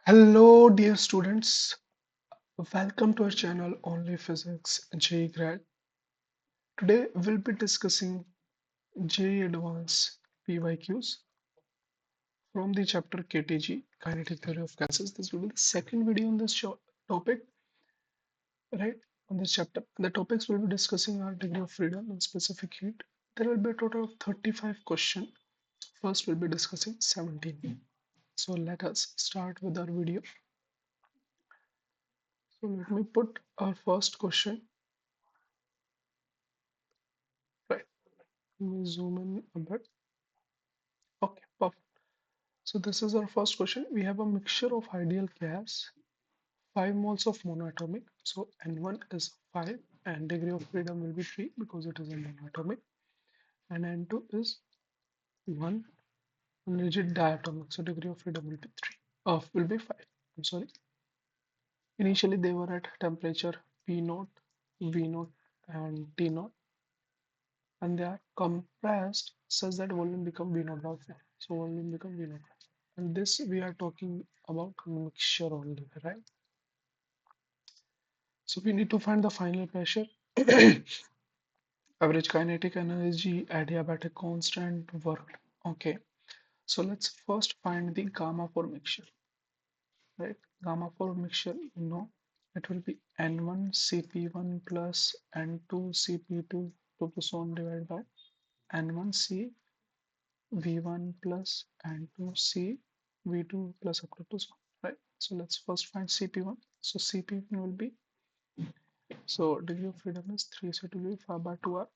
Hello, dear students. Welcome to our channel OnlyPhysics JEE Grad. Today we'll be discussing JEE Advanced PYQs from the chapter KTG, Kinetic Theory of Gases. This will be the second video on this topic, right? On this chapter, the topics we'll be discussing are degree of freedom and specific heat. There will be a total of 35 questions. First, we'll be discussing 17. So let us start with our video. So let me put our first question. Right. Let me zoom in a bit. Okay, perfect. So this is our first question. We have a mixture of ideal gas, 5 moles of monoatomic. So N1 is 5 and degree of freedom will be 3 because it is a monoatomic. And N2 is 1 rigid diatomic. So degree of freedom will be 3. Will be 5. I'm sorry. Initially they were at temperature P0, V0 and T0 and they are compressed such that volume become V0 by 4. So volume become V0 by 4. And this we are talking about mixture only, right? So we need to find the final pressure, average kinetic energy, adiabatic constant, work. Okay, so let's first find the gamma for mixture, right? Gamma for mixture, it will be N1 Cp1 plus N2 Cp2 to the so on divided by N1 C V1 plus N2 C V2 plus up to so on, right? So let's first find Cp1. So Cp1 will be, so degree of freedom is 3, so it will be 5 by 2r,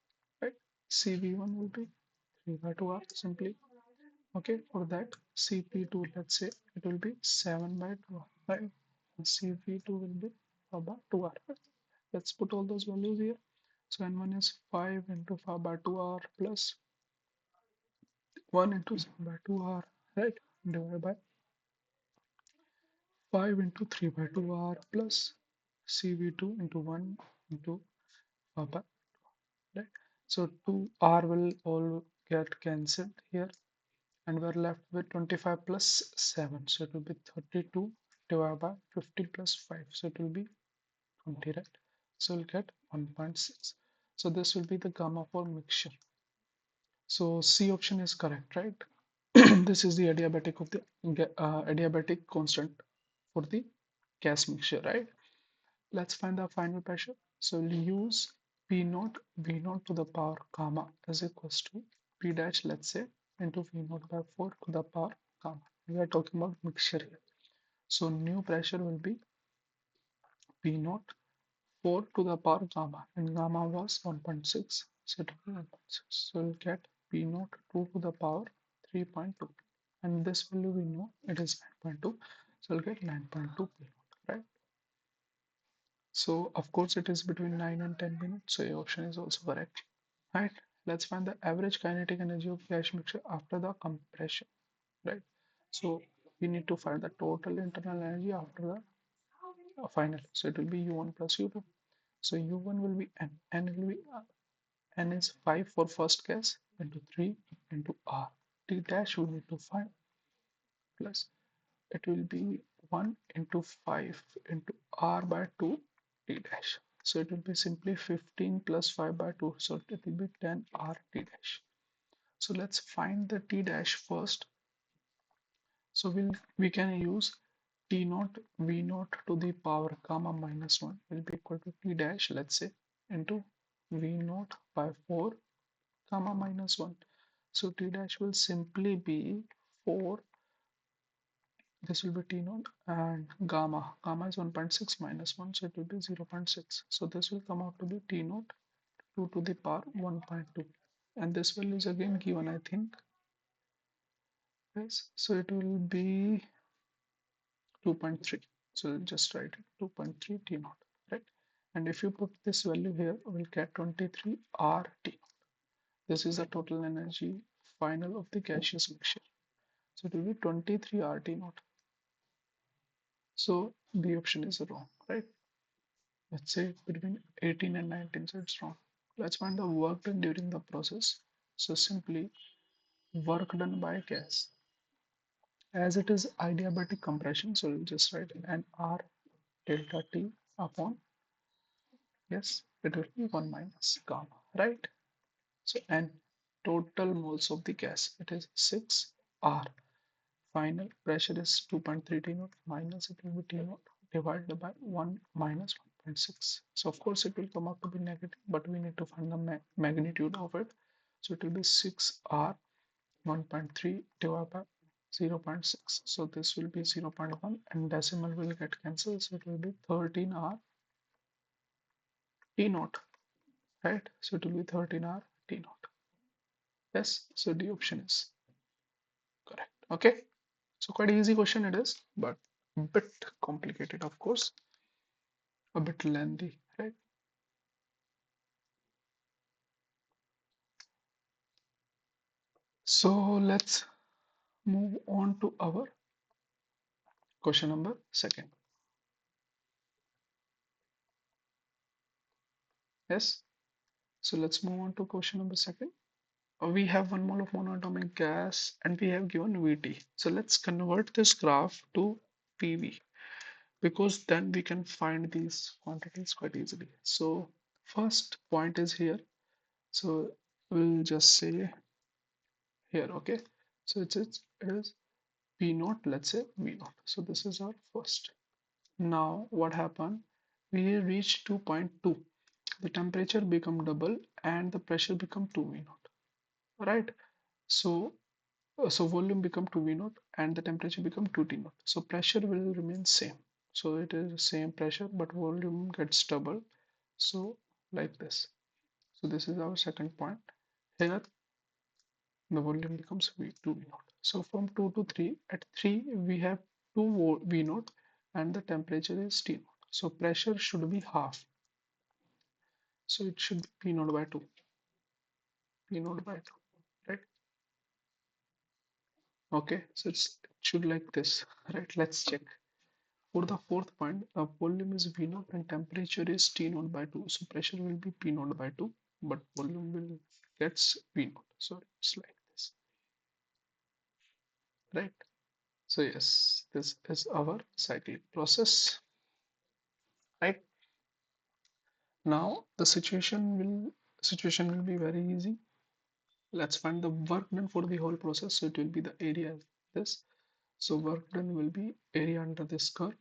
right? Cv1 will be 3 by 2r simply. Okay, for that Cp2, let's say it will be 7 by 2r, right? And Cv2 will be 5 by 2r. Right? Let's put all those values here. So N1 is 5 into 5 by 2r plus 1 into 7 by 2r, right? Divided by 5 into 3 by 2r plus Cv2 into 1 into 5 by, right? So 2r will all get cancelled here and we're left with 25 plus 7. So it will be 32 divided by 15 plus 5. So it will be 20, right? So we'll get 1.6. So this will be the gamma for mixture. So C option is correct, right? This is the adiabatic of the adiabatic constant for the gas mixture, right? Let's find the final pressure. So we'll use P naught V naught to the power gamma is equals to P dash, let's say, into V naught by 4 to the power gamma. We are talking about mixture here. So new pressure will be P naught 4 to the power gamma, and gamma was 1.6. So it will be 1.6. So we'll get P naught 2 to the power 3.2. And this value we know it is 9.2. So we'll get 9.2 P naught, right? So of course it is between 9 and 10 minutes. So your option is also correct. Right. Let's find the average kinetic energy of gas mixture after the compression. Right. So we need to find the total internal energy after the final. So it will be U1 plus U2. So U1 will be N. N will be N is 5 for first gas into 3 into R. T dash we need to find plus it will be 1 into 5 into R by 2 T dash. So it will be simply 15 plus 5 by 2. So it will be 10 R T dash. So let's find the T dash first. So we can use T naught V naught to the power gamma minus 1 will be equal to T dash, let's say, into V naught by 4 gamma minus 1. So T dash will simply be 4. This will be T naught and gamma. Gamma is 1.6 minus 1, so it will be 0.6. So this will come out to be T naught 2 to the power 1.2. And this value is again given, I think. Yes, so it will be 2.3. So just write it 2.3 T naught, right? And if you put this value here, we'll get 23 RT. This is the total energy final of the gaseous mixture. So it will be 23 RT naught. So the option is wrong, right? Let's say between 18 and 19, so it's wrong. Let's find the work done during the process. So simply work done by gas. As it is adiabatic compression, so we'll just write an R delta T upon, yes, it will be 1 minus gamma, right? So, and total moles of the gas, it is 6 R. Final pressure is 2.3 T naught minus, it will be T naught divided by 1 minus 1.6. So, of course, it will come out to be negative, but we need to find the magnitude of it. So, it will be 6 R 1.3 divided by 0.6. So, this will be 0.1 and decimal will get cancelled. So, it will be 13 R T naught, right? So, it will be 13 R T naught. Yes, so the option is correct. Okay, so quite easy question it is, but a bit complicated, of course, a bit lengthy, right? So let's move on to our question number second. Yes, so let's move on to question number second. We have 1 mole of monoatomic gas and we have given Vt. So let's convert this graph to PV because then we can find these quantities quite easily. So first point is here. So we'll just say here, okay. So it is P naught, let's say V naught. So this is our first. Now what happened? We reached 2.2. The temperature become double and the pressure become 2 V naught. Right? So so volume become 2 V naught and the temperature become 2 T naught. So pressure will remain same. So it is the same pressure but volume gets double. So like this. So this is our second point. Here the volume becomes V2 V naught. So from 2 to 3, at 3 we have 2 V naught and the temperature is T naught. So pressure should be half. So it should be P naught by 2. P naught by 2. Right? Okay. So it should like this. Right? Let's check. For the fourth point, volume is V naught and temperature is T naught by 2. So pressure will be P naught by 2, but volume will gets V naught. So it's like this. Right? So yes, this is our cyclic process. Right? Now the situation will be very easy. Let's find the work done for the whole process. So it will be the area this. So work done will be area under this curve.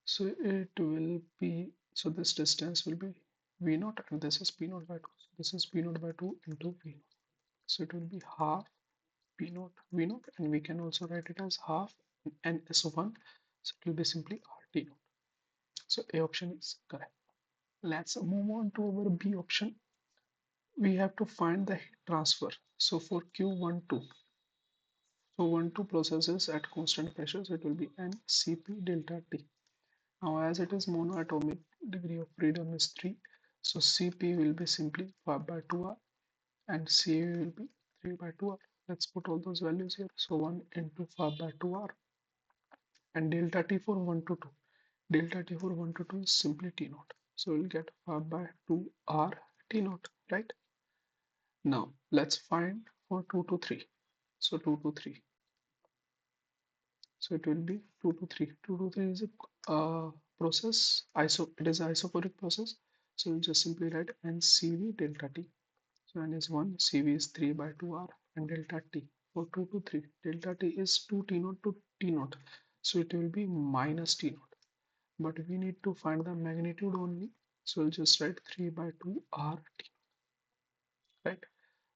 So it will be, so this distance will be V naught and this is P naught by 2. So this is P naught by 2 into V naught. So it will be half P naught V naught and we can also write it as half NS1. So it will be simply RT naught. So A option is correct. Let's move on to our B option. We have to find the heat transfer. So for Q12, so 1 2 processes at constant pressure, so it will be NCP delta T. Now as it is monoatomic, degree of freedom is 3. So Cp will be simply 5 by 2R and Ca will be 3 by 2R. Let's put all those values here. So 1 into 5 by 2R and delta T for 1 to 2. Delta T for 1 to 2 is simply T naught. So we'll get 5 by 2R T naught, right? Now let's find for 2 to 3. So 2 to 3. So it will be 2 to 3. 2 to 3 is a process. It is an isochoric process. So we'll just simply write NCV delta T. So N is 1, CV is 3 by 2R and delta T. For 2 to 3, delta T is 2 T naught to T naught. So it will be minus T naught. But we need to find the magnitude only. So we'll just write 3 by 2 RT, right?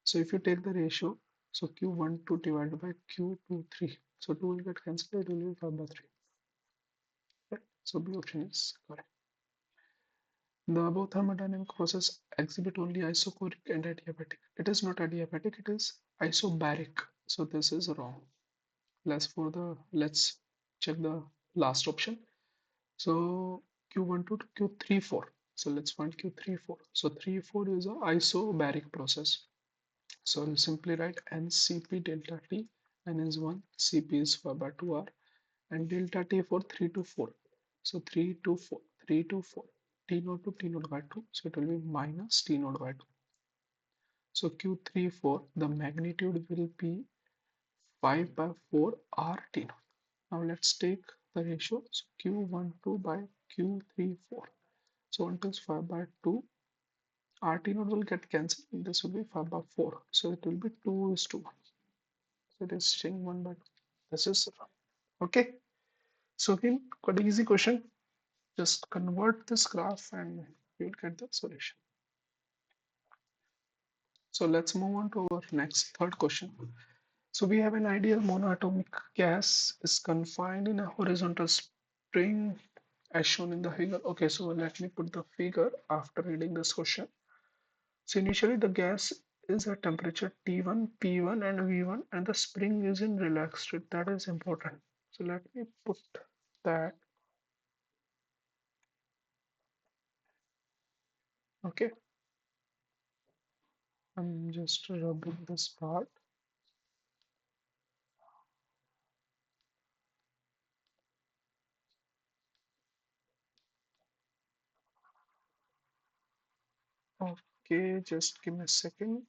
So if you take the ratio, so Q12 divided by Q23, so 2 will get cancelled, it will be 5 by 3. Right? So B option is correct. The above thermodynamic process exhibit only isochoric and adiabatic. It is not adiabatic, it is isobaric. So this is wrong. Let's check the last option. So Q12 to Q34. So let's find Q34. So 34 is a isobaric process. So I'll simply write NCP delta T. N is 1, CP is 5 by 2R, and delta T for 3 to 4. So 3 to 4, 3 to 4, T naught to T naught by 2. So it will be minus T naught by 2. So Q34, the magnitude will be 5 by 4 RT naught. Now let's take the ratio. So Q12 by Q34. So 1 is 5 by 2. RT naught will get cancelled. This will be 5 by 4. So it will be 2 is to 1. So it is staying 1 by 2. This is okay. So again, quite an easy question. Just convert this graph and you'll get the solution. So let's move on to our next third question. So we have an ideal monoatomic gas is confined in a horizontal spring as shown in the figure. Okay, so let me put the figure after reading this question. So initially the gas is at temperature T1, P1 and V1 and the spring is in relaxed state. That is important. So let me put that. Okay, I'm just rubbing this part. Okay, just give me a second.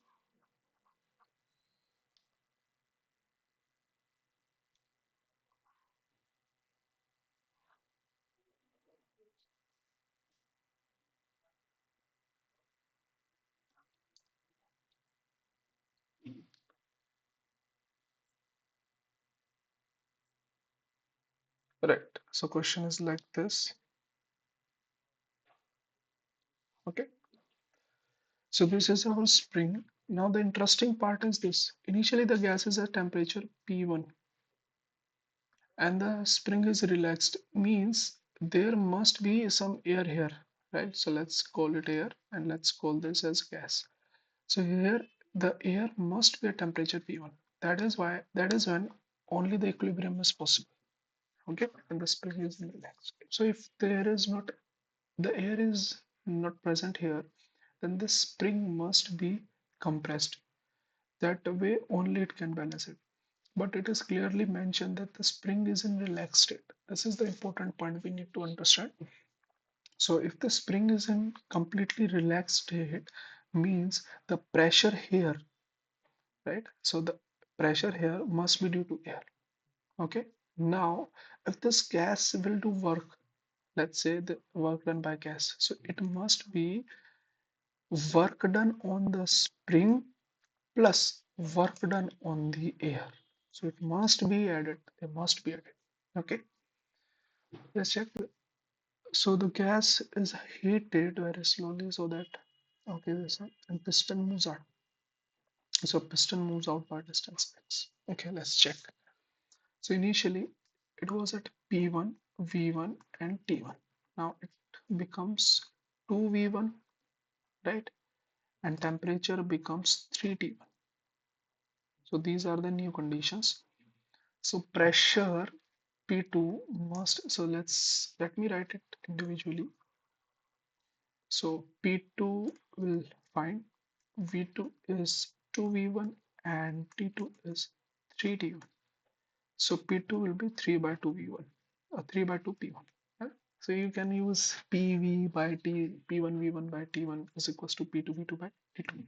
Right. So question is like this. Okay. So this is our spring. Now the interesting part is this. Initially the gas is at temperature P1 and the spring is relaxed. Means there must be some air here, right? So let's call it air and let's call this as gas. So here the air must be at temperature P1. That is when only the equilibrium is possible. Okay, and the spring is relaxed. So if there is not the air is not present here, then the spring must be compressed. That way only it can balance it. But it is clearly mentioned that the spring is in relaxed state. This is the important point we need to understand. So if the spring is in completely relaxed state, means the pressure here, right? So the pressure here must be due to air. Okay. Now, if this gas will do work, let's say the work done by gas, so it must be work done on the spring plus work done on the air. So it must be added. They must be added. Okay, let's check. So the gas is heated very slowly so that okay, this and piston moves out. So piston moves out by distance x. Okay, let's check. So initially it was at P1, V1, and T1. Now it becomes 2V1, right? And temperature becomes 3T1. So these are the new conditions. So pressure P2 must, so let me write it individually. So P2 will find V2 is 2V1 and T2 is 3T1. So P2 will be 3 by 2V1 or 3 by 2 P1. Right? So you can use PV by T, P1 V1 by T1 is equals to P2 V2 by T2.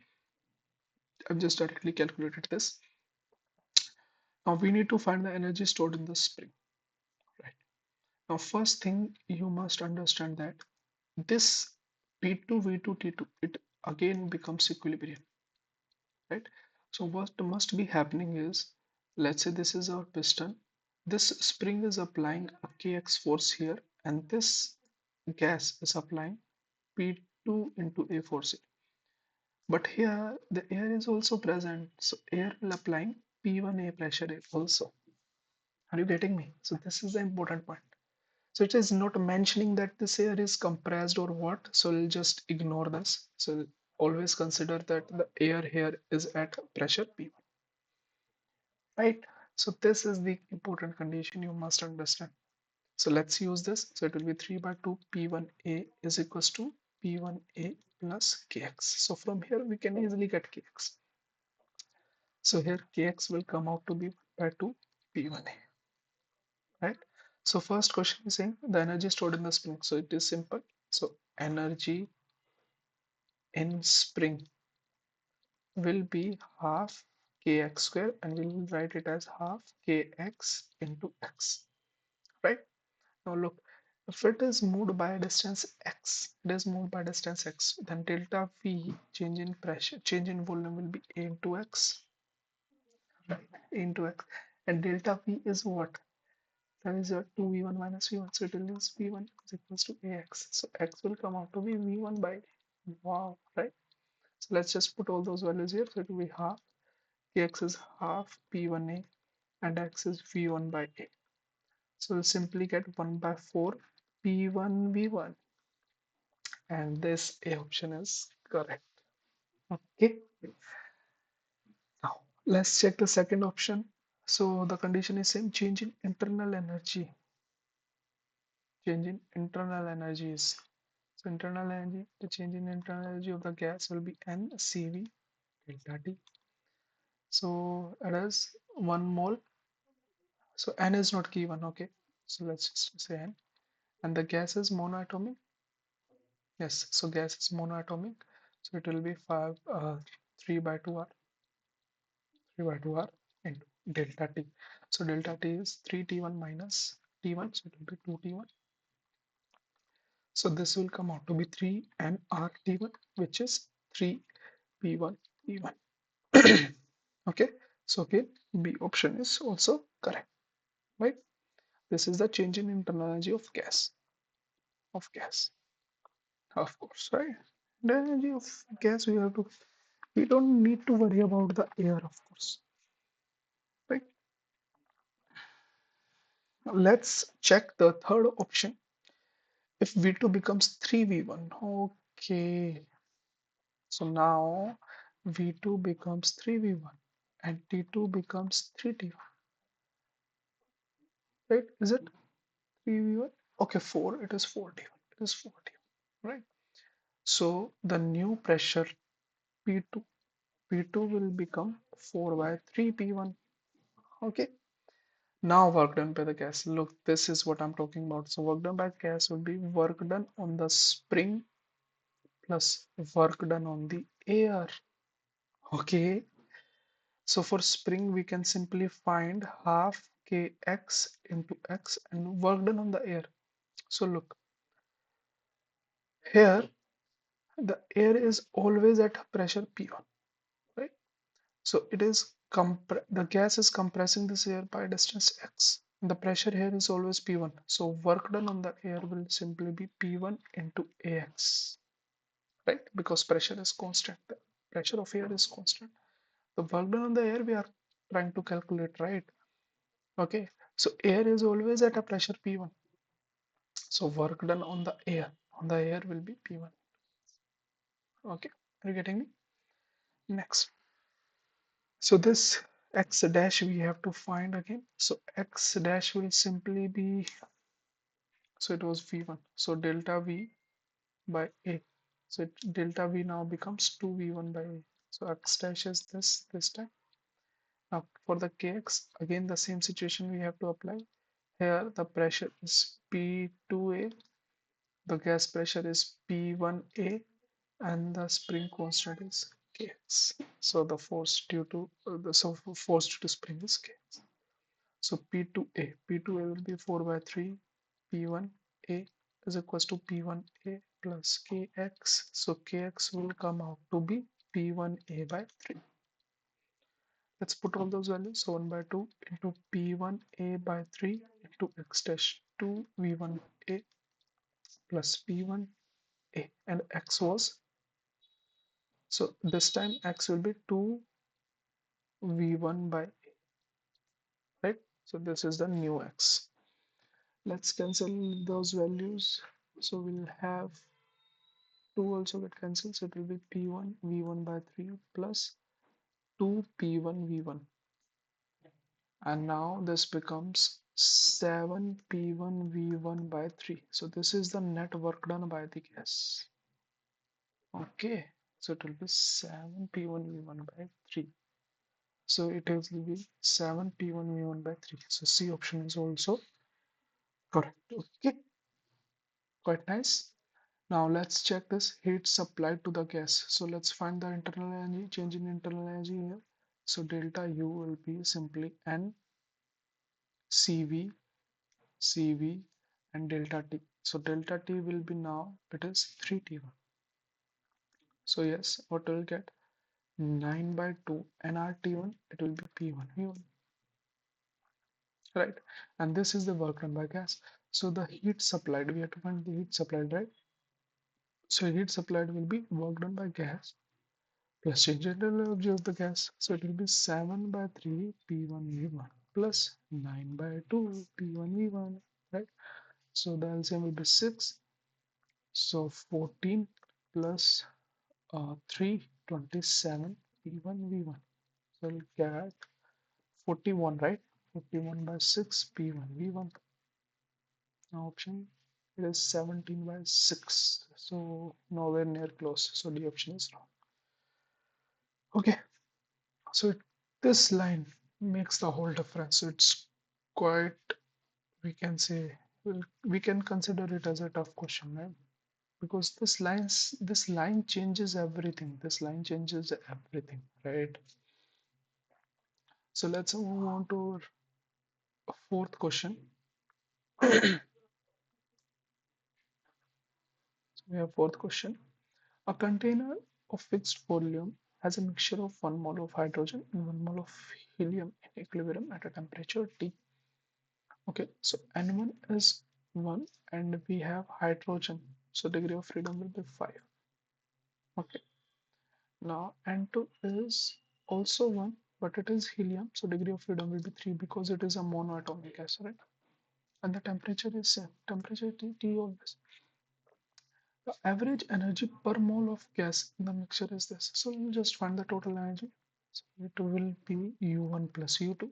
I've just directly calculated this. Now we need to find the energy stored in the spring. Right. Now first thing you must understand that this P2 V2 T2 it again becomes equilibrium, right? So what must be happening is, let's say this is our piston, this spring is applying a kx force here and this gas is applying P2 into a force, but here the air is also present, so air will applying P1a pressure also. Are you getting me? So this is the important point. So it is not mentioning that this air is compressed or what. So we'll just ignore this. So always consider that the air here is at pressure P1, right? So this is the important condition you must understand. So let's use this. So it will be 3 by 2 P1A is equals to P1A plus Kx. So from here we can easily get Kx. So here Kx will come out to be 1 by 2 P1A, right? So first question is saying the energy stored in the spring. So it is simple. So energy in spring will be half kx square, and we'll write it as half kx into x, right? Now look, if it is moved by a distance x, it is moved by distance x, then delta V, change in pressure, change in volume, will be a into x, right? A into x, and delta V is what? That is your 2v1 minus v1, so it will use v1 is equals to ax. So x will come out to be v1 by, wow, right? So let's just put all those values here. So it will be half, kx is half p1a, and x is v1 by a. So we'll simply get 1 by 4 p1 v1, and this A option is correct. Okay, now let's check the second option. So the condition is same, change in internal energy. Change in internal energies. So internal energy, the change in internal energy of the gas will be NCV delta T. So it is 1 mole. So N is not key one, okay. So let's just say N. And the gas is monoatomic. Yes, so gas is monoatomic. So it will be 3 by 2 R, 3 by 2 R into delta T. So delta T is 3T1 minus T1. So it will be 2T1. So this will come out to be 3 nRT1, which is 3P1 P1. Okay, so again, B option is also correct, right? This is the change in internal energy of gas, of course, right? The energy of gas, we don't need to worry about the air, of course, right? Let's check the third option. If V2 becomes 3V1, okay. So now V2 becomes 3V1 and T2 becomes 3T1, right? Is it 3V1? Okay, 4. It is 4T1. It is 4T1, right? So the new pressure P2, P2 will become 4 by 3P1. Okay. Now work done by the gas. Look, this is what I'm talking about. So work done by gas will be work done on the spring plus work done on the air. Okay. So for spring, we can simply find half kx into x and work done on the air. So look, here the air is always at pressure P1, right? So it is the gas is compressing this air by distance x. The pressure here is always P1. So work done on the air will simply be P1 into AX, right? Because pressure is constant. The pressure of air is constant. The work done on the air we are trying to calculate, right? Okay. So air is always at a pressure P1. So work done on the air will be P1. Okay. Are you getting me? Next. So this x dash we have to find again. So x dash will simply be, so it was v1. So delta v by a. So delta v now becomes 2v1 by a. So x dash is this time. Now for the kx, again the same situation we have to apply. Here the pressure is P2A, the gas pressure is P1A, and the spring constant is kx. So the force due to force due to spring is kx. So P2A will be 4 by 3 P1A is equals to P1A plus Kx. So Kx will come out to be P1A by 3. Let's put all those values. So 1 by 2 into P1A by 3 into X dash 2 V1A plus P1A, and X was, so this time X will be 2 V1 by A, right? So this is the new X. Let's cancel those values. So we'll have 2 also get cancelled. So it will be P1 V1 by 3 plus 2 P1 V1. And now this becomes 7 P1 V1 by 3. So this is the net work done by the gas. Okay. So it will be 7 P1 V1 by 3. So it will be 7 P1 V1 by 3. So C option is also correct. Okay. Quite nice. Now let's check this heat supplied to the gas. So let's find the internal energy, change in internal energy here. So delta U will be simply N CV, CV, and delta T. So delta T will be now, it is 3T1. So yes, what will get? 9 by 2 nRT1, it will be P1 V1, right? And this is the work done by gas. So the heat supplied, we have to find the heat supplied, right? So heat supplied will be work done by gas plus change in energy of the gas. So it will be 7 by 3 P1 V1 plus 9 by 2 P1 V1, right? So the LCM will be 6. So 14 plus 3, 27 P1 V1. So we'll get 41, right? 41 by 6 P1 V1. Now option it is 17 by 6. So nowhere near close. So the option is wrong. Okay. So this line makes the whole difference. So it's quite, we can say, well, we can consider it as a tough question, right? Because this line changes everything. This line changes everything, right? So let's move on to our fourth question. So we have fourth question. A container of fixed volume has a mixture of 1 mole of hydrogen and 1 mole of helium in equilibrium at a temperature T. Okay, so N1 is 1 and we have hydrogen. So degree of freedom will be 5. Okay, now N2 is also 1, but it is helium. So degree of freedom will be 3 because it is a monoatomic gas, right? And the temperature is same. Temperature T always. The average energy per mole of gas in the mixture is this. So you just find the total energy. So it will be U1 plus U2.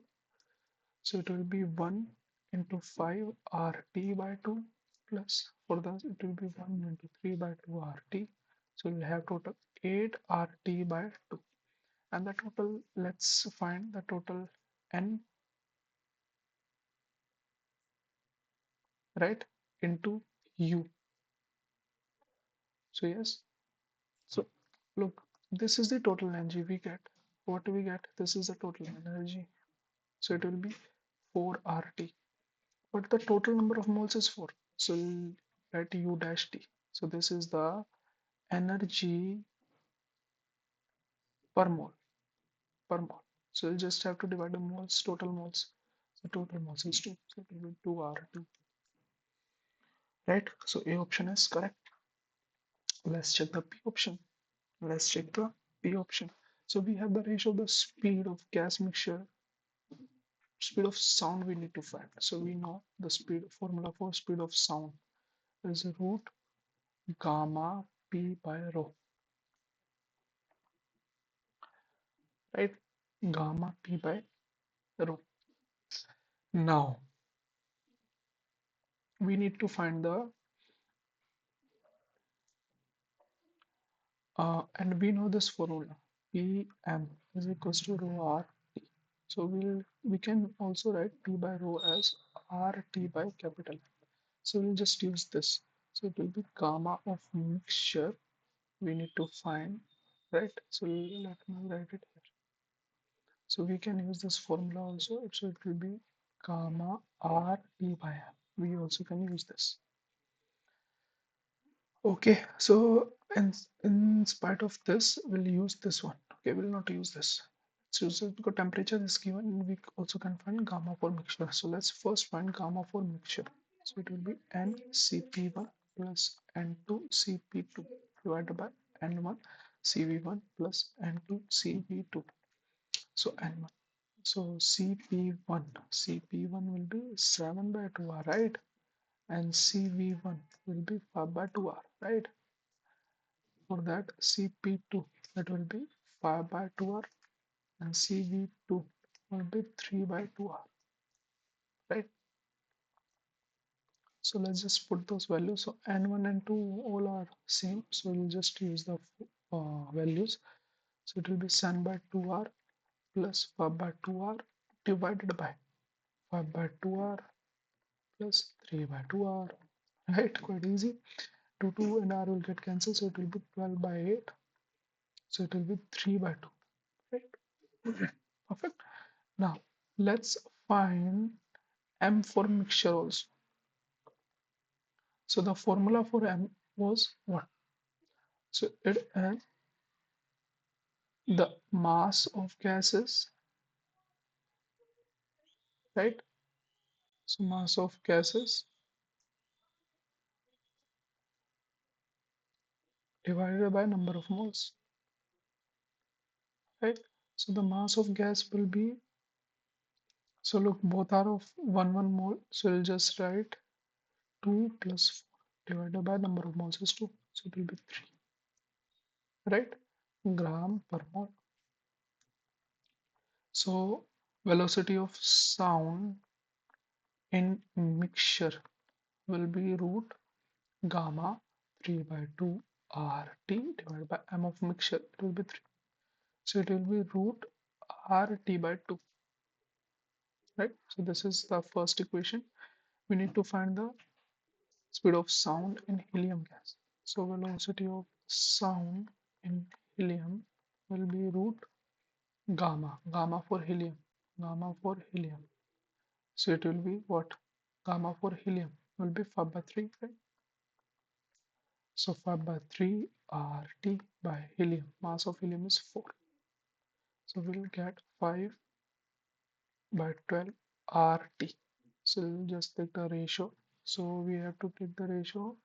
So it will be 1 into 5 RT by 2 plus for this it will be 1 into 3 by 2 RT. So we'll have total 8 RT by 2. And the total, let's find the total N, right, into U. So yes, so look, this is the total energy we get. What do we get? This is the total energy. So it will be 4 RT. But the total number of moles is 4. So we'll write U dash T. So this is the energy per mole, per mole. So you just have to divide the moles, total moles. So total moles is 2. So it will be 2 R2. Right? So A option is correct. Let's check the B option. Let's check the B option. So we have the ratio of the speed of gas mixture, speed of sound we need to find. So we know the speed formula for speed of sound is root gamma p by rho, right? Gamma p by rho. Now we need to find the and we know this formula Pm is equals to rho r t. So we can also write P by rho as RT by capital M. So we'll just use this. So it will be gamma of mixture we need to find, right? So let me write it here. So we can use this formula also. So it will be gamma RT by M. We also can use this. Okay, so in spite of this, we'll use this one. Okay, we'll not use this. Let's use it because temperature is given. We also can find gamma for mixture. So let's first find gamma for mixture. So it will be NCP1 plus N2CP2 divided by N1 CV1 plus N2 CV2. So N1. So CP1 will be 7 by 2R, right? And CV1 will be 5 by 2R, right? For that CP2 that will be 5 by 2R and CV2 will be 3 by 2R, right? So let's just put those values. So N1 and 2 all are same. So we'll just use the values. So it will be 7 by 2R plus 5 by 2R divided by 5 by 2R plus 3 by 2R, right? Quite easy. 2 and R will get cancelled. So it will be 12 by 8. So it will be 3 by 2, right? Perfect. Now let's find M for mixture also. So the formula for M was what? So it is the mass of gases, right? So mass of gases divided by number of moles, right? So the mass of gas will be, so look, both are of 1 mole. So we'll just write 2 plus 4 divided by number of moles is 2. So it will be 3, right? Gram per mole. So velocity of sound in mixture will be root gamma 3 by 2 RT divided by M of mixture. It will be 3. So it will be root RT by 2, right? So this is the first equation. We need to find the speed of sound in helium gas. So velocity of sound in helium will be root gamma for helium, gamma for helium. So it will be what? Gamma for helium will be 5 by 3, right? So 5 by 3 RT by helium. Mass of helium is 4. So we'll get 5 by 12 RT. So we'll just take the ratio. So we have to take the ratio of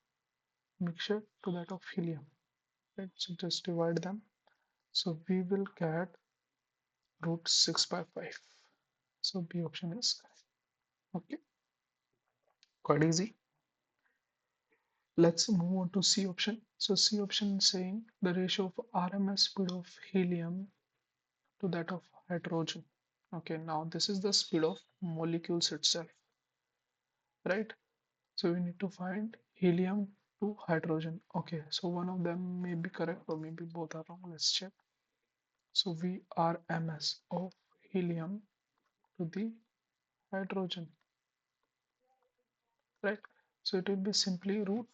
mixture to that of helium. Right? So just divide them. So we will get root 6 by 5. So B option is correct. Okay, quite easy. Let's move on to C option. So C option is saying the ratio of RMS speed of helium to that of hydrogen. Okay, now this is the speed of molecules itself, right? So we need to find helium to hydrogen. Okay, so one of them may be correct or maybe both are wrong. Let's check. So VRMS of helium to the hydrogen, right? So it will be simply root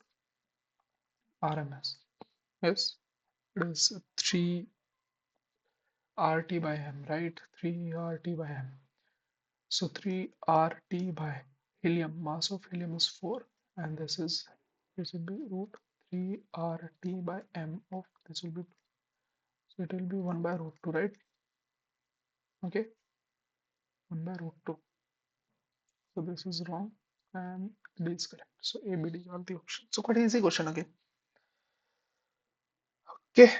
RMS. Yes, it is 3 RT by M, right? 3 RT by M. So 3 RT by helium, mass of helium is 4, and this will be root 3 RT by M of this will be 2. So it will be 1 by root 2, right? Okay, 1 by root 2. So this is wrong and D is correct. So A, B, D are the options. So quite easy question again. Okay,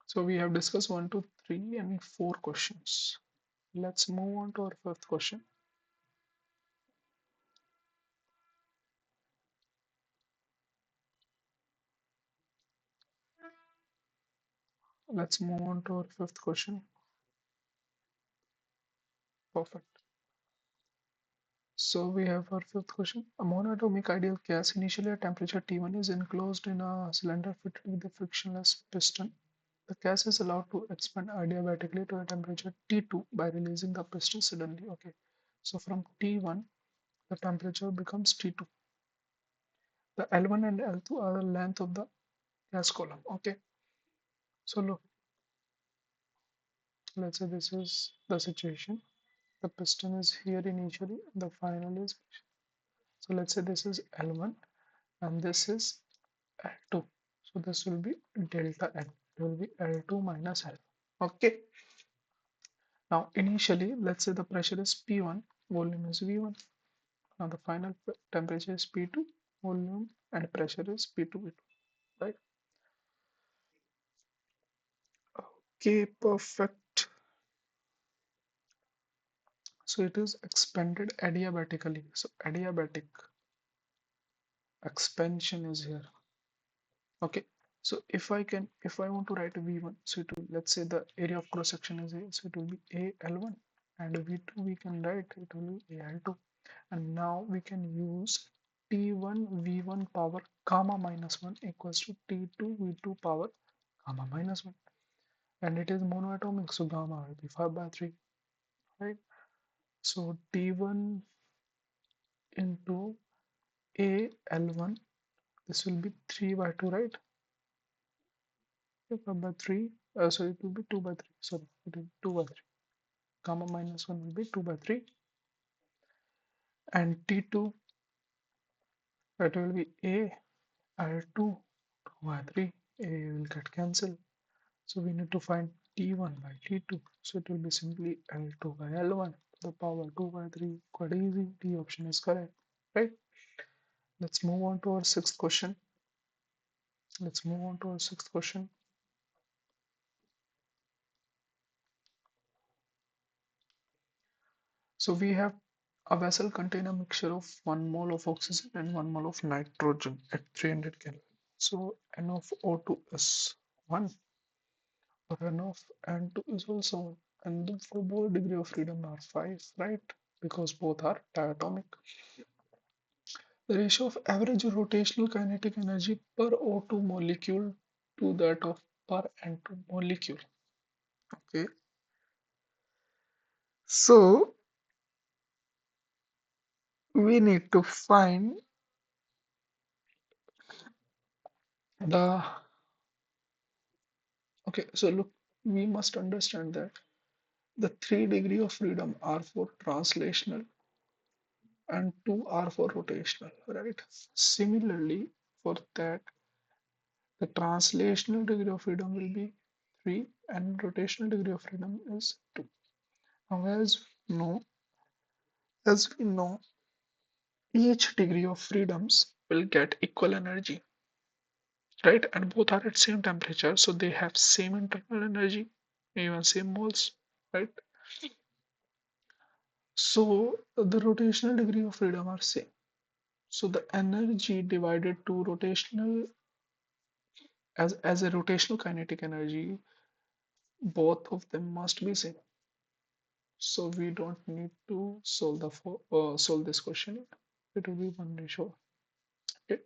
so we have discussed 1, 2, 3, and 4 questions. Let's move on to our fifth question. Let's move on to our fifth question. Perfect. So we have our fifth question. A monoatomic ideal gas initially at temperature T1 is enclosed in a cylinder fitted with a frictionless piston. The gas is allowed to expand adiabatically to a temperature T2 by releasing the piston suddenly. Okay. So from T1, the temperature becomes T2. The L1 and L2 are the length of the gas column. Okay. So look, let's say this is the situation. The piston is here initially, and the final is. So let's say this is L1 and this is L2. So this will be delta L. It will be L2 minus L. Okay. Now initially, let's say the pressure is P1, volume is V1. Now the final temperature is P2, volume and pressure is P2, V2, right? Okay, perfect. So it is expanded adiabatically. So adiabatic expansion is here. Okay. So if I want to write a V1, so it will, let's say the area of cross section is A, so it will be AL1, and V2 we can write it will be AL2. And now we can use T1 V1 power gamma minus 1 equals to T2 V2 power gamma minus 1. And it is monoatomic, so gamma will be 5 by 3, right? So T1 into AL1, this will be 3 by 2, right? 5 by 3 So it will be 2 by 3. Sorry, it will be 2 by 3. Gamma minus 1 will be 2 by 3. And T2, that will be A L2 2 by 3. A will get cancelled. So we need to find T1 by T2. So it will be simply L2 by L1 to the power 2 by 3. Quite easy. D option is correct. Right? Let's move on to our sixth question. Let's move on to our sixth question. So we have a vessel contain a mixture of 1 mole of oxygen and 1 mole of nitrogen at 300 Kelvin. So N of O2 is 1, or N of N2 is also 1. And for both degree of freedom are 5, right? Because both are diatomic. The ratio of average rotational kinetic energy per O2 molecule to that of per N2 molecule. Okay. So we need to find the okay, so look, we must understand that the 3 degree of freedom are for translational and 2 are for rotational, right? Similarly, for that, the translational degree of freedom will be 3 and rotational degree of freedom is 2. Now, as we know, each degree of freedoms will get equal energy, right? And both are at same temperature, so they have same internal energy, even same moles, right? So the rotational degree of freedom are same. So the energy divided to rotational as a rotational kinetic energy, both of them must be same. So we don't need to solve this question. It will be 1 ratio. Okay.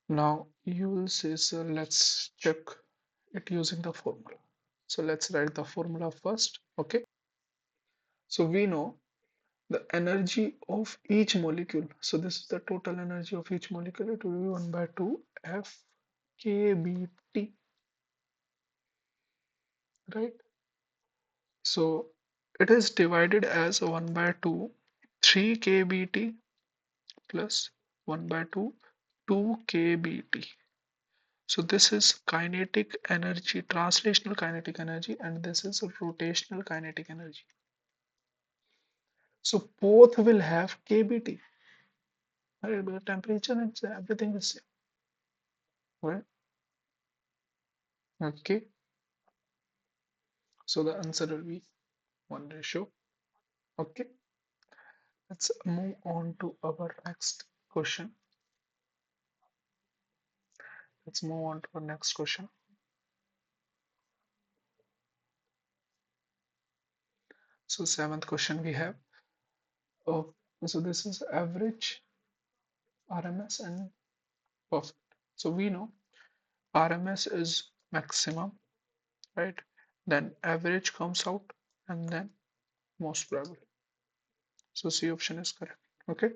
Now you will say, sir, let's check it using the formula. So let's write the formula first. Okay. So we know the energy of each molecule. So this is the total energy of each molecule. It will be 1 by 2 F kBT, right? So it is divided as 1 by 2 3 kBT plus 1 by 2 2 kBT. So this is kinetic energy, translational kinetic energy, and this is rotational kinetic energy. So both will have kBT, right? But the temperature and everything is same, right? Okay. So the answer will be 1 ratio. Okay. Let's move on to our next question. Let's move on to our next question. So seventh question we have. Oh, so this is average, RMS, and perfect. So we know RMS is maximum, right? Then average comes out, and then most probable. So C option is correct. Okay.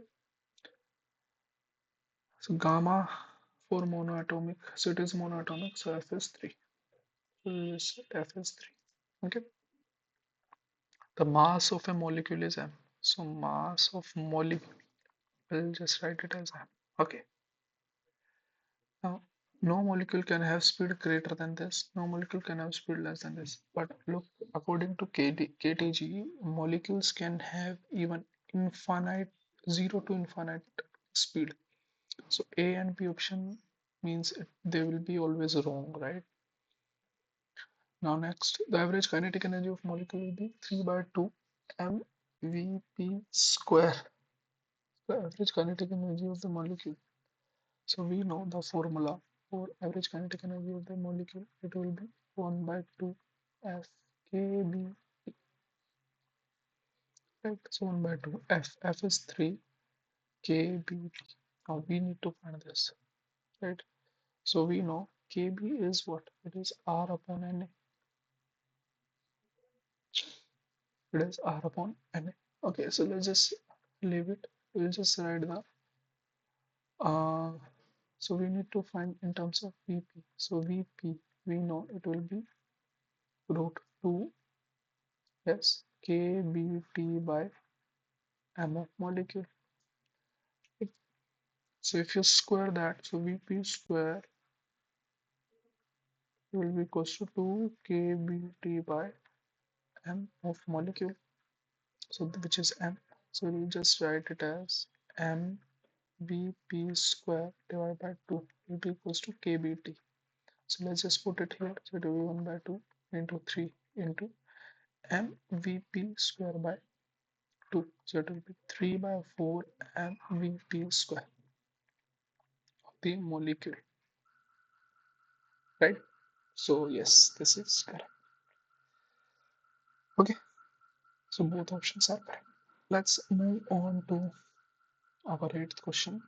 So gamma for monoatomic. So it is monoatomic. So F is 3. So this F is 3. Okay. The mass of a molecule is m. So mass of molecule, we'll just write it as m. Okay. Now, no molecule can have speed greater than this. No molecule can have speed less than this. But look, according to KTG, molecules can have even infinite, 0 to infinite speed. So A and B option means they will be always wrong, right? Now next, the average kinetic energy of molecule will be 3 by 2 mvp square, the average kinetic energy of the molecule. So we know the formula for average kinetic energy of the molecule. It will be 1 by 2 FKB, right? So 1 by 2 F is 3 kBT. Now we need to find this, right? So we know kb is what? It is R upon Na. It is R upon Na. Okay, so let's just leave it. We'll just write the so we need to find in terms of Vp. So Vp, we know it will be root 2 yes kBt by m of molecule. So if you square that, so Vp square will be equals to 2 kBt by m of molecule. So which is m. So we just write it as m Vp square divided by 2 will be equals to kBt. So let's just put it here. So it will be 1 by 2 into 3 into mVp square by 2. So it will be 3 by 4 mVp square of the molecule, right? So yes, this is correct. Okay, so both options are correct. Let's move on to our eighth question.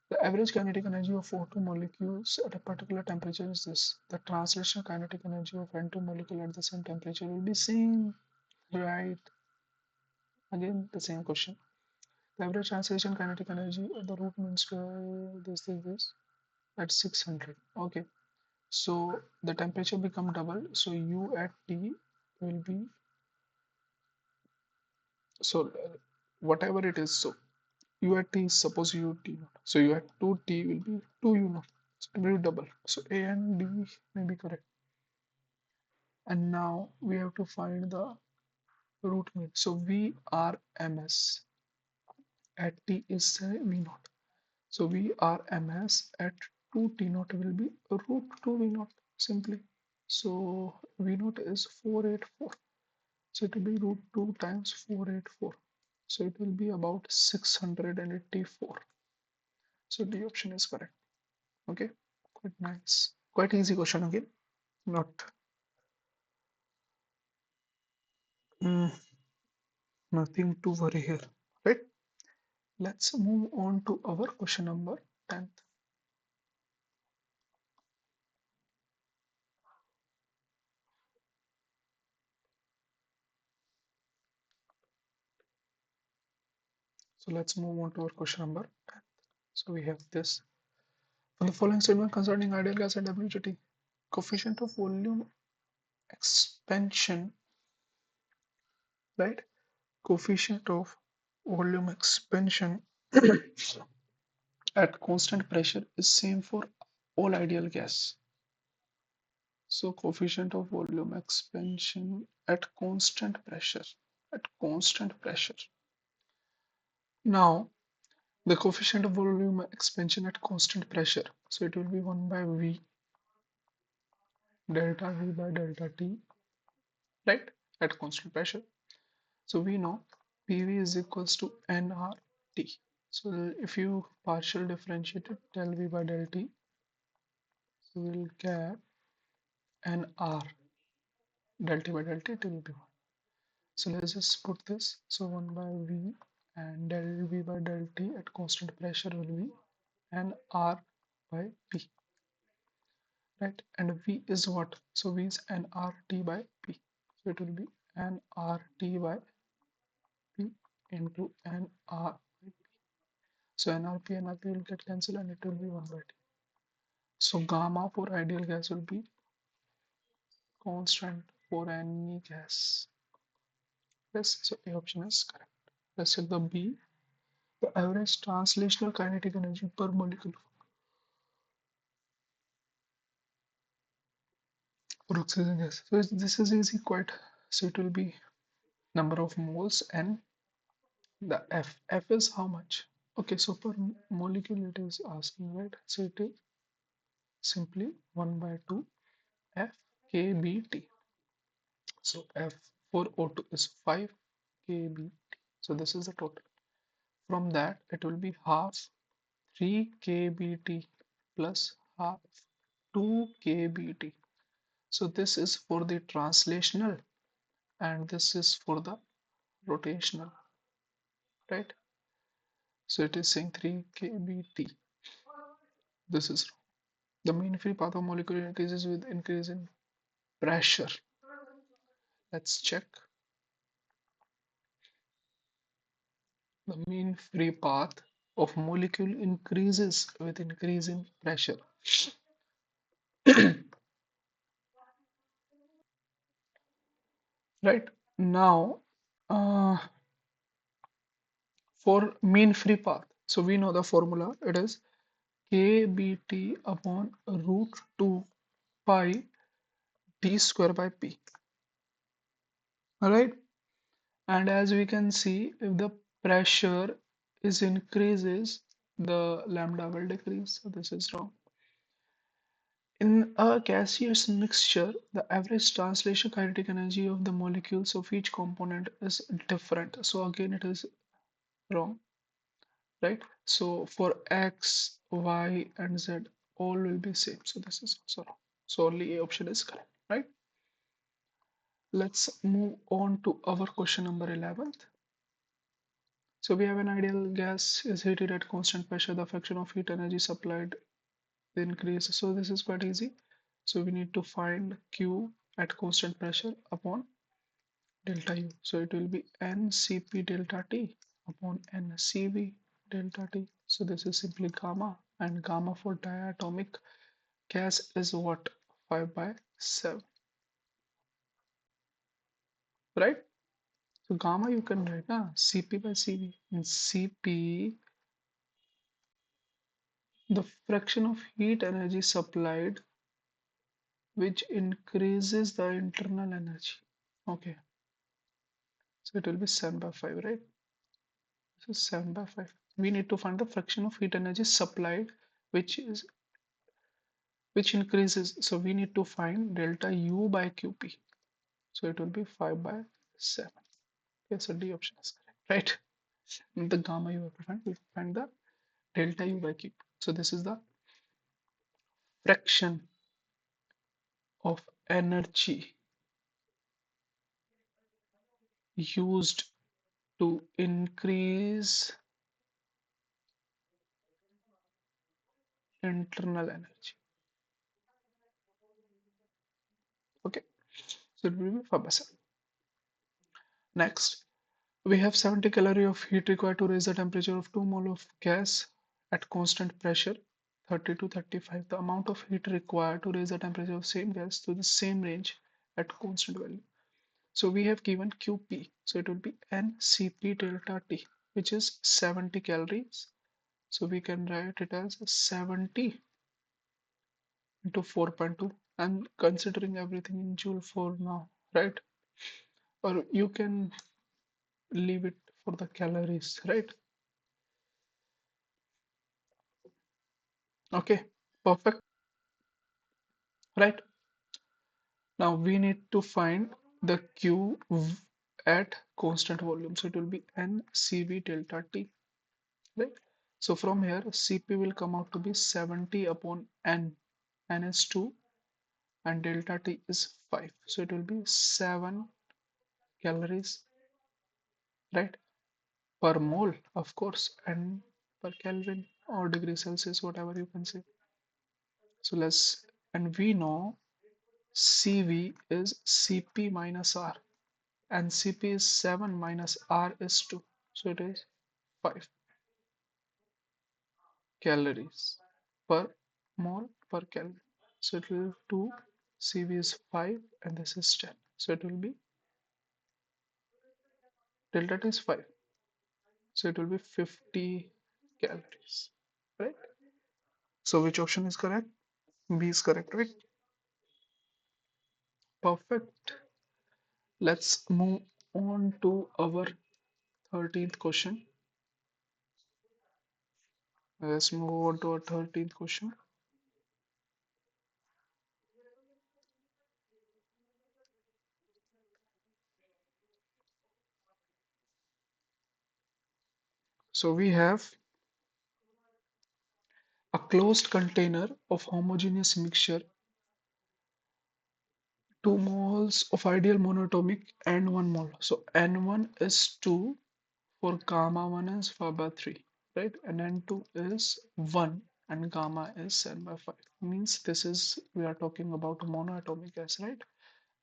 The average kinetic energy of O2 molecules at a particular temperature is this. The translational kinetic energy of N2 molecule at the same temperature will be same, right? Again, the same question. The average translation kinetic energy of the root mean square this at 600. Okay, so the temperature become double. So U at T will be so whatever it is. So U at T is suppose U T naught. So U at 2T will be 2 U naught. So it will be double. So A and D may be correct. And now we have to find the root mean. So VRMS at T is V naught. So VRMS at 2 T naught will be root 2 V naught simply. So V naught is 484. So it will be root 2 times 484. So it will be about 684. So the option is correct. Okay, quite nice. Quite easy question again. Not mm, nothing to worry here. Right? Let's move on to our question number 10th. So let's move on to our question number 10th. So we have this. From the following statement concerning ideal gas and WHT, coefficient of volume expansion, right? Coefficient of volume expansion at constant pressure is same for all ideal gas. So coefficient of volume expansion at constant pressure. At constant pressure. Now the coefficient of volume expansion at constant pressure. So it will be 1 by V delta V by delta T, right? At constant pressure. So we know PV is equals to nRT. So if you partial differentiate it del V by del T, so we'll get nR del T by del T, it will be 1. So let's just put this. So 1 by V and del V by del T at constant pressure will be nR by P, right? And V is what? So V is nRT by P. So it will be nRT by P into nR by P. So NRP and NRP will get cancelled and it will be 1 by T. So gamma for ideal gas will be constant for any gas. Yes, so A option is correct. Let's check the B. The average translational kinetic energy per molecule for oxygen gas. So this is easy quite. So it will be number of moles and the F. F is how much? Okay, so per molecule it is asking, right? So it is simply 1 by 2 F kBt. So F for O2 is 5 kBt. So this is the total. From that, it will be half 3 kBt plus half 2 kBt. So this is for the translational and this is for the rotational, right? So it is saying 3 kBt. This is wrong. The mean free path of molecule increases with increase in pressure. Let's check the mean free path of molecule increases with increase in pressure. Right now, uh, for mean free path, so we know the formula. It is kbt upon root 2 pi d square by p. All right, and as we can see, if the pressure is increases, the lambda will decrease. So this is wrong. In a gaseous mixture, the average translation kinetic energy of the molecules of each component is different. So again, it is wrong, right? So for X, Y, and Z, all will be same. So this is also wrong. So only A option is correct, right? Let's move on to our question number 11. So we have an ideal gas is heated at constant pressure. The fraction of heat energy supplied increase. So this is quite easy. So we need to find Q at constant pressure upon delta U. So it will be NCP delta T upon NCV delta T. So this is simply gamma, and gamma for diatomic gas is what? 5 by 7, right? So gamma you can write now CP by CV. In CP, the fraction of heat energy supplied which increases the internal energy. Okay, so it will be 7 by 5, right? This is 7 by 5. We need to find the fraction of heat energy supplied which is which increases. So we need to find delta U by QP. So it will be 5 by 7. Okay, so D option is correct, right? The gamma you have to find, we find the delta U by QP. So this is the fraction of energy used to increase internal energy. Okay, so it will be 5 by 7. Next, we have 70 calorie of heat required to raise the temperature of 2 mole of gas at constant pressure 30 to 35. The amount of heat required to raise the temperature of same gas to the same range at constant value. So we have given QP. So it will be NCP delta T, which is 70 calories. So we can write it as 70 into 4.2. I'm considering everything in joule for now, right? Or you can leave it for the calories, right? Okay, perfect, right? Now we need to find the at constant volume. So it will be NCV delta T, right? So from here, Cp will come out to be 70 upon N. N is 2 and delta T is 5. So it will be 7 calories, right? Per mole, of course, and per Kelvin or degree Celsius, whatever you can say. So and we know Cv is Cp minus R, and Cp is 7 minus R is 2. So it is 5 calories per mole per Kelvin. So it will 2, Cv is 5, and this is 10. So it will be delta T is 5. So it will be 50 calories, right? So which option is correct? B is correct, right? Perfect. Let's move on to our 13th question. Let's move on to our 13th question. So we have a closed container of homogeneous mixture, 2 moles of ideal monoatomic and 1 mole. So N1 is 2, for gamma 1 is 5 by 3, right? And N2 is 1 and gamma is 7 by 5. Means this is, we are talking about monoatomic gas, right?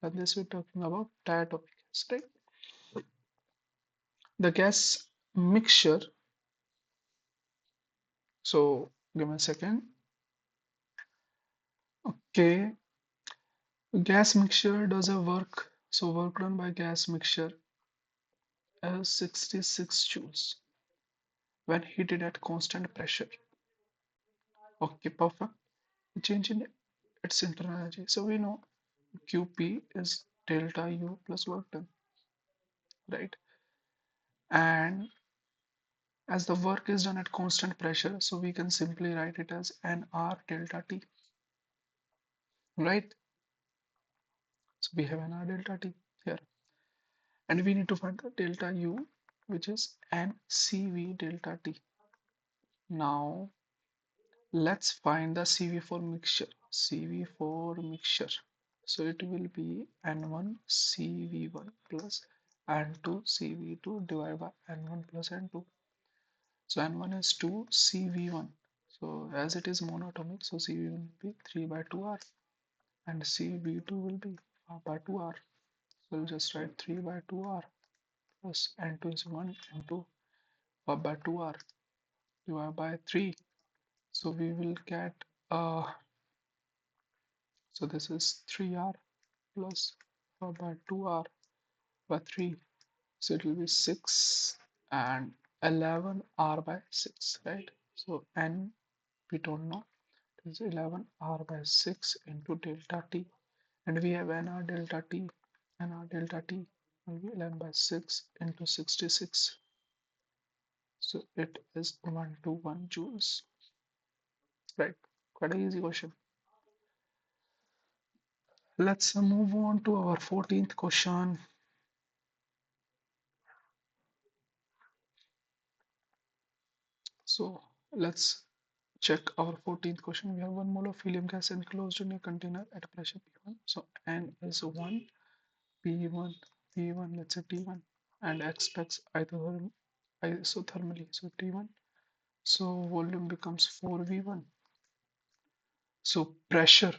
And this we're talking about diatomic gas, right? The gas mixture So give me a second. Okay, gas mixture does a work. So work done by gas mixture is 66 joules when heated at constant pressure. Okay, perfect. Change in its internal energy. So we know QP is delta U plus work done, right? And as the work is done at constant pressure, so we can simply write it as nR delta T, right? So we have nR delta T here. And we need to find the delta U, which is nCV delta T. Now let's find the CV for mixture. CV for mixture. So it will be N1 CV1 plus N2 CV2 divided by N1 plus N2. So N1 is 2 CV1. So as it is monoatomic, so CV1 will be 3 by 2R and CV2 will be 4 by 2R. So we'll just write 3 by 2R plus N2 is 1 N2 4 by 2R divided by 3. So we will get so this is 3R plus 4 by 2R by 3. So it will be 6 and 11R by 6, right? So N we don't know. It is 11R by 6 into delta T. And we have NR delta T. NR delta T will be 11 by 6 into 66. So it is 121 joules, right? Quite an easy question. Let's move on to our 14th question. So let's check our 14th question. We have 1 mole of helium gas enclosed in a container at pressure P1. So N is 1, P1, P1, let's say T1, and expects isothermally, so T1. So volume becomes 4V1. So pressure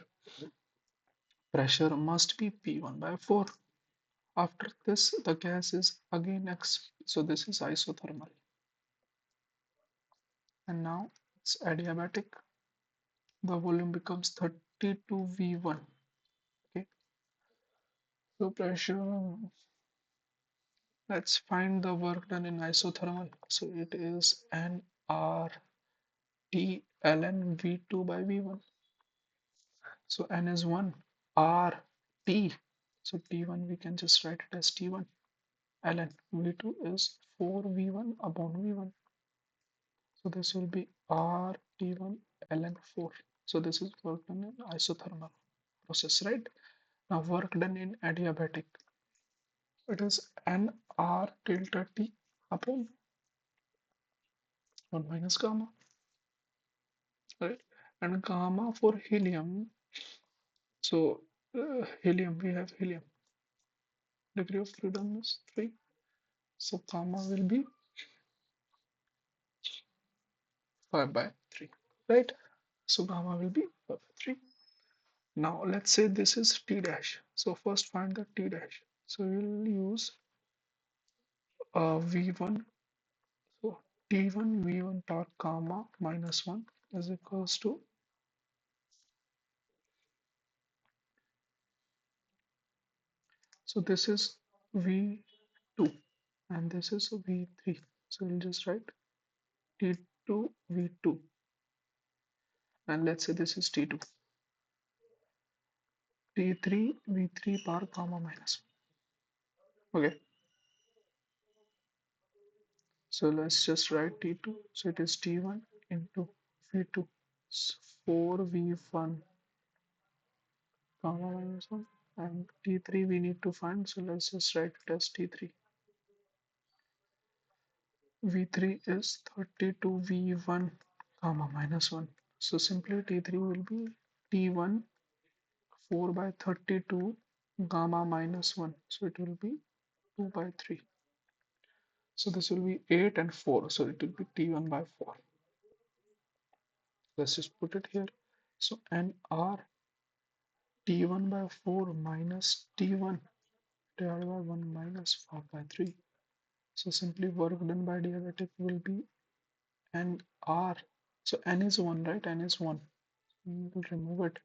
must be P1 by 4. After this, the gas is again so this is isothermal. And now it's adiabatic. The volume becomes 32V1. Okay, so pressure, let's find the work done in isothermal. So it is nRT ln V2 by V1. So N is 1, R T. So T1 we can just write it as T1 ln V2 is 4V1 upon V1. So this will be R T1 ln 4. So this is work done in isothermal process, right? Now work done in adiabatic. It is nR delta T upon 1 minus gamma, right? And gamma for helium. So helium, we have helium. Degree of freedom is 3. So gamma will be 5 by 3, right? So gamma will be 5 by 3. Now let's say this is T dash. So first find the T dash. So we'll use V1. So T1 V1 torque gamma minus 1 is equals to, so this is V2 and this is V3. So we'll just write T2 V2 and let's say this is T2. T3 V3 power gamma minus 1. Okay, so let's just write T2. So it is T1 into V2. So 4V1 gamma minus 1 and T3 we need to find. So let's just write it as T3. V3 is 32 V1 gamma minus 1. So simply T3 will be T1 4 by 32 gamma minus 1. So it will be 2 by 3. So this will be 8 and 4. So it will be T1 by 4. Let's just put it here. So NR T1 by 4 minus T1 divided by 1 minus 4 by 3. So simply work done by diabatic will be NR So N is 1, right? N is 1. We'll remove it.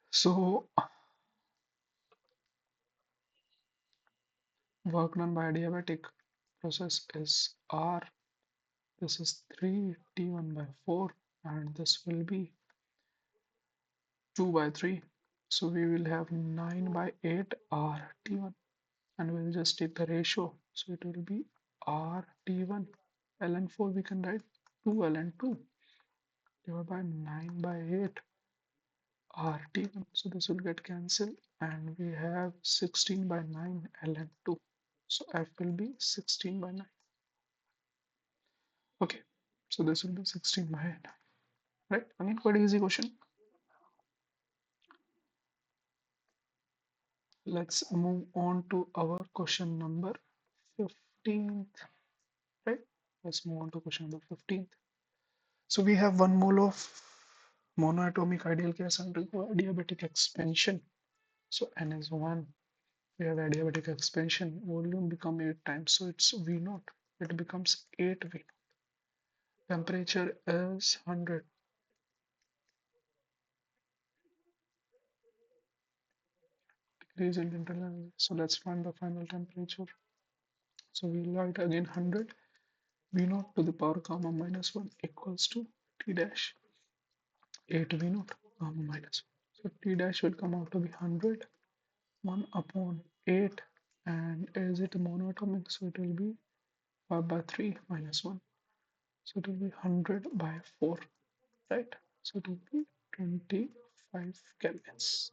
So work done by adiabatic process is R. This is 3 T1 by 4, and this will be 2 by 3. So we will have 9 by 8 R T1, and we'll just take the ratio. So it will be R T1 ln 4. We can write 2 ln 2 divided by 9 by 8 R T1. So this will get cancelled, and we have 16 by 9 ln 2. So F will be 16 by 9. Okay, so this will be 16 by 9. Right? Again, quite easy question. Let's move on to our question number 15th. Right? Let's move on to question number 15th. So we have 1 mole of monoatomic ideal gas undergo adiabatic expansion. So N is 1. We have adiabatic expansion. Volume become 8 times. So it's V naught. It becomes 8 V naught. Temperature is 100. Degrees in internal. So let's find the final temperature. So we write again 100. V naught to the power gamma minus 1 equals to T dash 8 V naught gamma minus 1. So T dash will come out to be 100, 1 upon 8, and is it monoatomic? So it will be 5 by 3 minus 1. So it will be 100 by 4, right? So it will be 25 kelvins.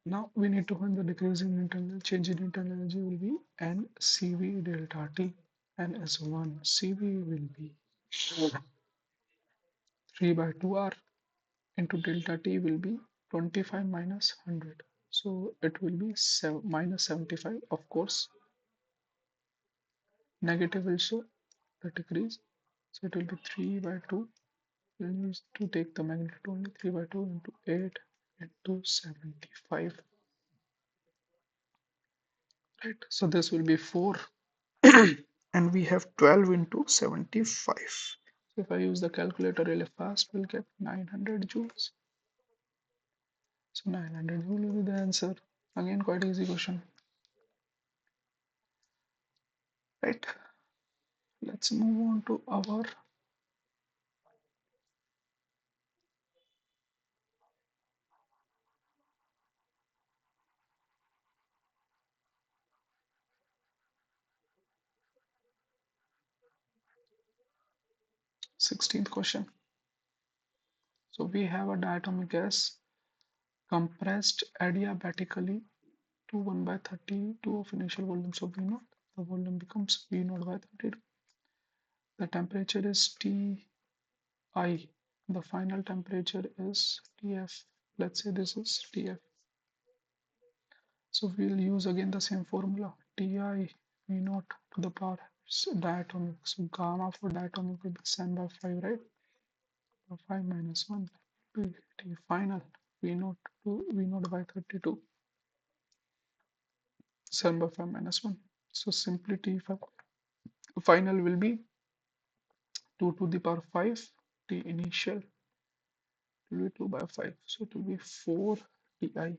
Now we need to find the decrease in internal change in internal energy will be N CV delta T. N is 1. CV will be 3 by 2R into delta T will be 25 minus 100. So it will be minus 75. Of course, negative will show the decrease. So it will be 3 by 2. We'll use to take the magnitude only 3 by 2 into 8 into 75. Right. So this will be 4. And we have 12 into 75. So if I use the calculator really fast, we'll get 900 joules. So 900 joule will be the answer. Again, quite easy question. Right. Let's move on to our 16th question. So we have a diatomic gas compressed adiabatically to 1 by 32 of initial volume. So V naught, the volume becomes V naught by 32. The temperature is Ti. The final temperature is Tf. Let's say this is Tf. So we'll use again the same formula. Ti V naught to the power diatomic. So gamma for diatomic will be 7 by 5, right? 5 minus 1 will be T final. V naught to V naught by 32. 7 by 5 minus 1. So simply T final will be 2 to the power 5. T initial will be 2 by 5. So it will be 4 Ti.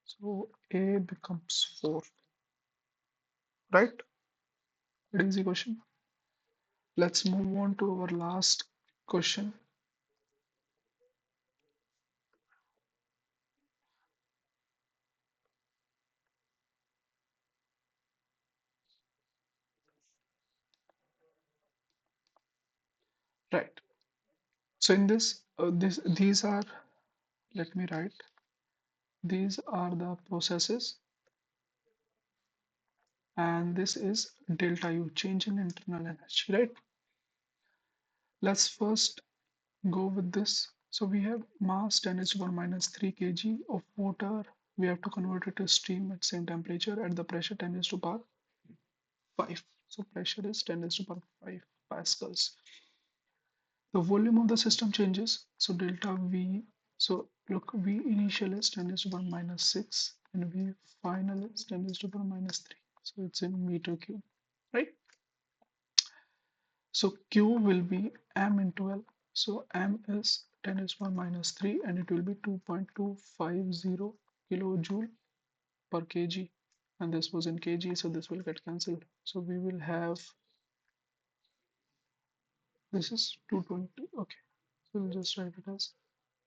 So A becomes 4. Right? Very easy question. Let's move on to our last question. Right. So in this, these are, let me write, these are the processes, and this is delta U, change in internal energy, right? Let's first go with this. So we have mass 10 is to 1 minus 3 kg of water. We have to convert it to steam at same temperature at the pressure 10 is to power 5. So pressure is 10 is to power 5 pascals. the volume of the system changes. So delta V, so look, V initial is 10 is to the power minus 6 and V final is 10 is to the power minus 3. So it's in meter cube, right? So Q will be M into L. So M is 10 is to the power minus 3 and it will be 2.250 kilojoule per kg. And this was in kg, so this will get cancelled. So we will have, this is 220, okay. So we'll just write it as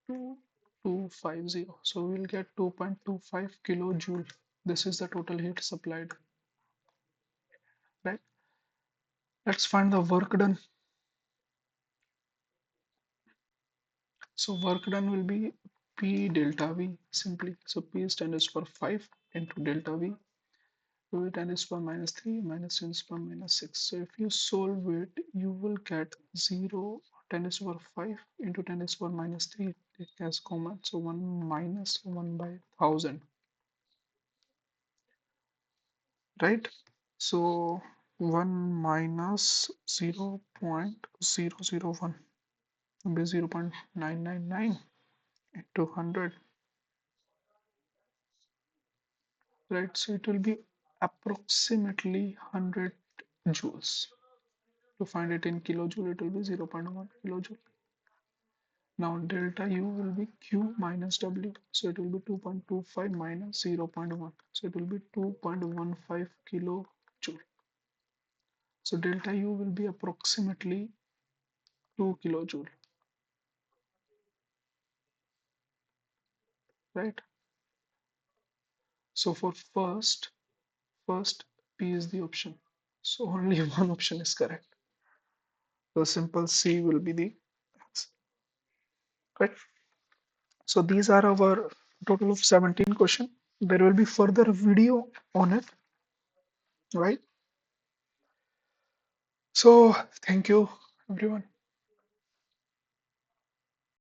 2250. So we'll get 2.25 kilojoule. This is the total heat supplied, right? Let's find the work done. So work done will be P delta V simply. So P is 10 is for 5 into delta V. So 10 is for minus 3 minus 10 is for minus 6. So if you solve it, you will get 0, 10 is for 5 into 10 is for minus 3. It has common. So 1 minus 1 by 1000, right? So 1 minus 0.001 will be 0.999 into 100, right? So it will be approximately 100 joules. To find it in kilojoule, it will be 0.1 kilojoule. Now delta U will be Q minus W. So it will be 2.25 minus 0.1. So it will be 2.15 kilojoule. So delta U will be approximately 2 kilojoule, right? So for first P is the option. So only one option is correct. So simple C will be the answer, right? So these are our total of 17 question. There will be further video on it, right? So thank you everyone.